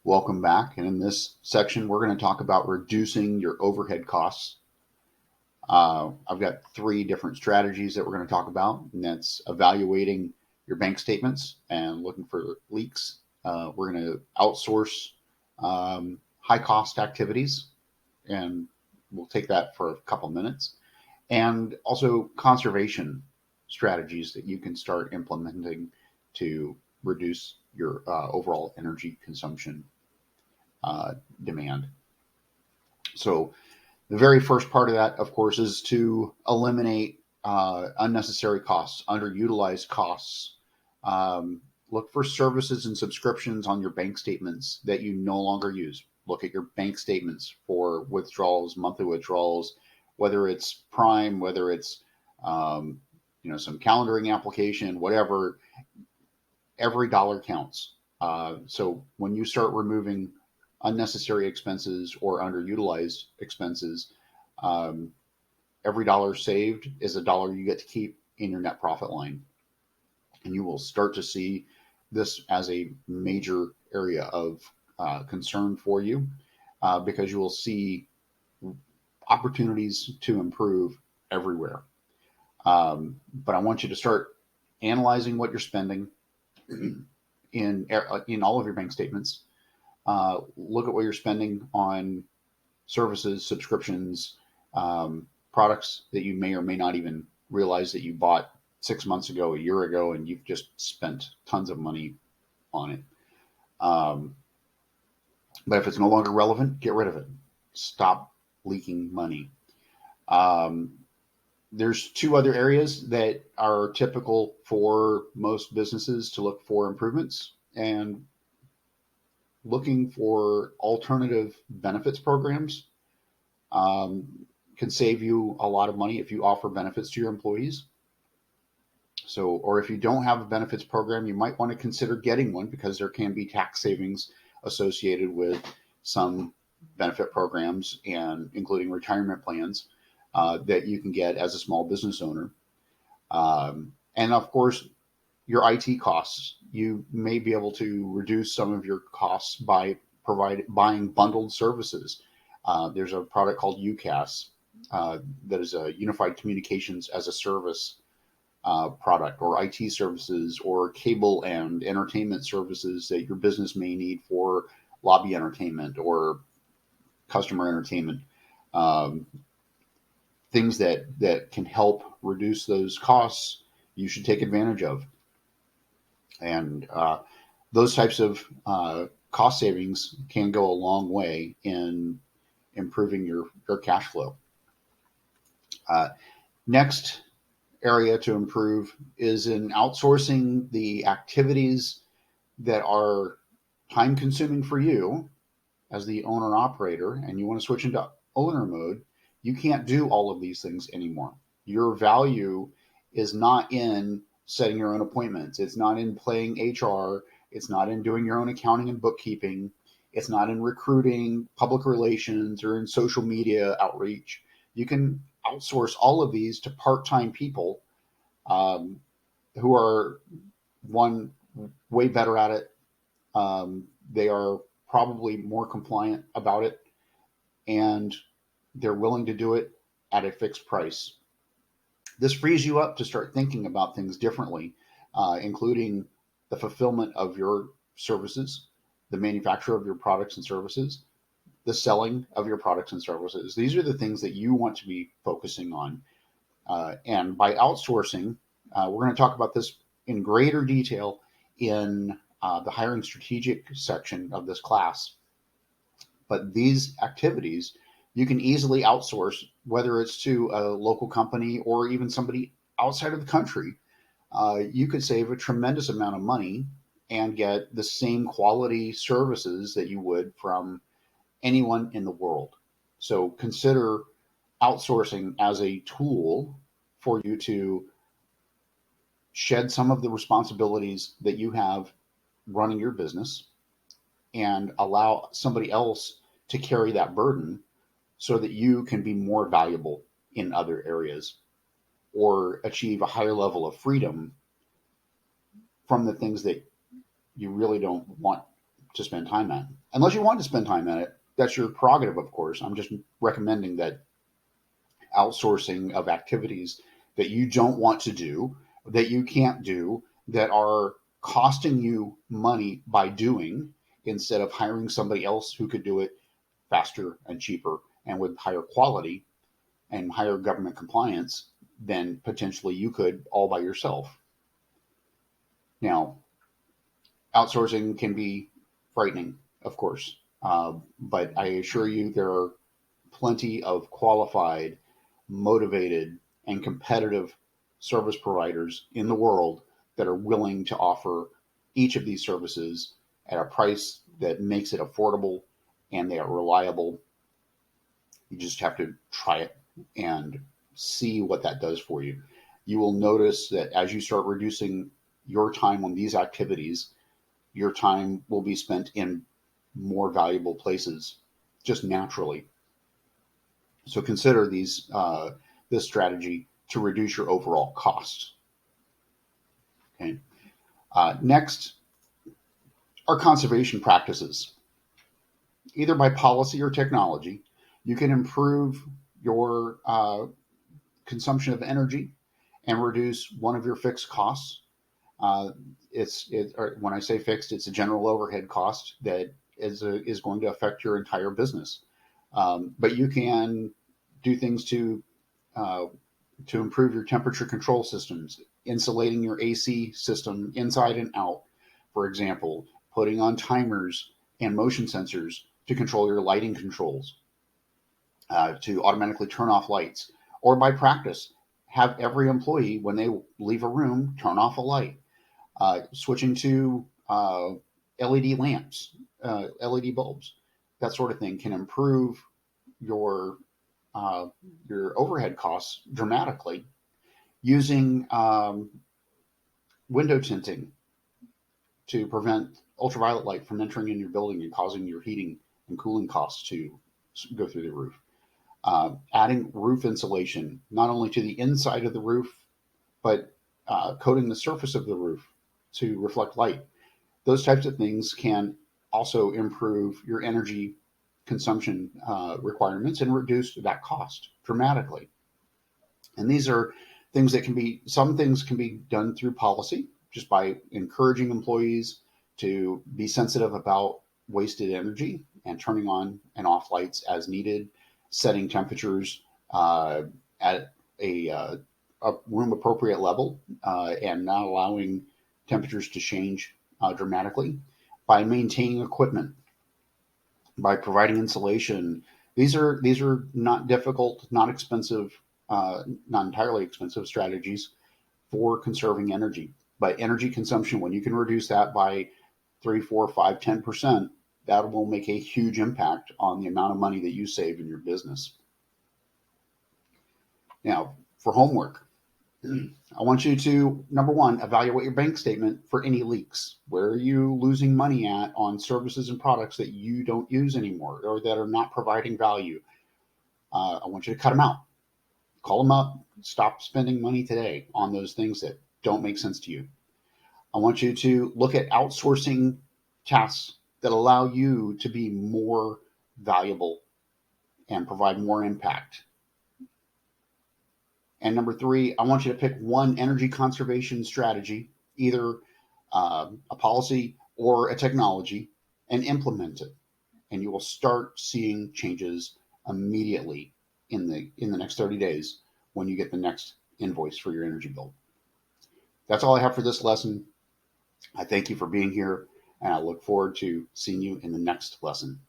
Welcome back. And in this section, we're going to talk about reducing your overhead costs. I've got three different strategies that we're going to talk about, and that's evaluating your bank statements and looking for leaks. We're going to outsource high cost activities, and we'll take that for a couple minutes. And also conservation strategies that you can start implementing to reduce your overall energy consumption demand. So the very first part of that, of course, is to eliminate unnecessary costs, underutilized costs. Look for services and subscriptions on your bank statements that you no longer use. Look at your bank statements for withdrawals, monthly withdrawals, whether it's Prime, whether it's some calendaring application, whatever. Every dollar counts. So when you start removing unnecessary expenses or underutilized expenses, every dollar saved is a dollar you get to keep in your net profit line. And you will start to see this as a major area of concern for you because you will see opportunities to improve everywhere. But I want you to start analyzing what you're spending in all of your bank statements. Look at what you're spending on services, subscriptions, products that you may or may not even realize that you bought 6 months ago, a year ago, and you've just spent tons of money on it. But if it's no longer relevant, get rid of it. Stop leaking money. There's two other areas that are typical for most businesses to look for improvements, and looking for alternative benefits programs can save you a lot of money if you offer benefits to your employees. So, or if you don't have a benefits program, you might want to consider getting one because there can be tax savings associated with some benefit programs, and including retirement plans that you can get as a small business owner. And of course, your IT costs. You may be able to reduce some of your costs by buying bundled services. There's a product called UCAS that is a Unified Communications as a Service product, or IT services, or cable and entertainment services that your business may need for lobby entertainment or customer entertainment. Things that can help reduce those costs, you should take advantage of. And those types of cost savings can go a long way in improving your cash flow. Next area to improve is in outsourcing the activities that are time consuming for you as the owner operator, and you want to switch into owner mode. You can't do all of these things anymore. Your value is not in setting your own appointments. It's not in playing HR. It's not in doing your own accounting and bookkeeping. It's not in recruiting, public relations, or in social media outreach. You can outsource all of these to part-time people who are, one, way better at it. They are probably more compliant about it, and they're willing to do it at a fixed price. This frees you up to start thinking about things differently, including the fulfillment of your services, the manufacture of your products and services, the selling of your products and services. These are the things that you want to be focusing on. And by outsourcing, we're going to talk about this in greater detail in the hiring strategic section of this class. But these activities you can easily outsource, whether it's to a local company or even somebody outside of the country. You could save a tremendous amount of money and get the same quality services that you would from anyone in the world. So consider outsourcing as a tool for you to shed some of the responsibilities that you have running your business and allow somebody else to carry that burden, so that you can be more valuable in other areas or achieve a higher level of freedom from the things that you really don't want to spend time at. Unless you want to spend time at it, that's your prerogative, of course. I'm just recommending that outsourcing of activities that you don't want to do, that you can't do, that are costing you money by doing, instead of hiring somebody else who could do it faster and cheaper and with higher quality and higher government compliance than potentially you could all by yourself. Now, outsourcing can be frightening, of course, but I assure you there are plenty of qualified, motivated, and competitive service providers in the world that are willing to offer each of these services at a price that makes it affordable and they are reliable. You just have to try it and see what that does for you. You will notice that as you start reducing your time on these activities, your time will be spent in more valuable places just naturally. So consider this strategy to reduce your overall costs. Okay. Next are conservation practices. Either by policy or technology, you can improve your consumption of energy and reduce one of your fixed costs. When I say fixed, it's a general overhead cost that is going to affect your entire business. But you can do things to improve your temperature control systems, insulating your AC system inside and out. For example, putting on timers and motion sensors to control your lighting controls, to automatically turn off lights, or by practice, have every employee, when they leave a room, turn off a light. Switching to LED lamps, LED bulbs, that sort of thing can improve your overhead costs dramatically. Using window tinting to prevent ultraviolet light from entering in your building and causing your heating and cooling costs to go through the roof. Adding roof insulation, not only to the inside of the roof, but coating the surface of the roof to reflect light. Those types of things can also improve your energy consumption requirements and reduce that cost dramatically. And these are things that some things can be done through policy, just by encouraging employees to be sensitive about wasted energy and turning on and off lights as needed, setting temperatures at a room appropriate level, and not allowing temperatures to change dramatically, by maintaining equipment, by providing insulation. These are not difficult, not expensive, not entirely expensive strategies for conserving energy. But energy consumption, when you can reduce that by 3, 4, 5, 10%, that will make a huge impact on the amount of money that you save in your business. Now, for homework, I want you to, number one, evaluate your bank statement for any leaks. Where are you losing money at on services and products that you don't use anymore or that are not providing value? I want you to cut them out. Call them up. Stop spending money today on those things that don't make sense to you. I want you to look at outsourcing tasks that allow you to be more valuable and provide more impact. And number three, I want you to pick one energy conservation strategy, either a policy or a technology, and implement it. And you will start seeing changes immediately in the next 30 days when you get the next invoice for your energy bill. That's all I have for this lesson. I thank you for being here, and I look forward to seeing you in the next lesson.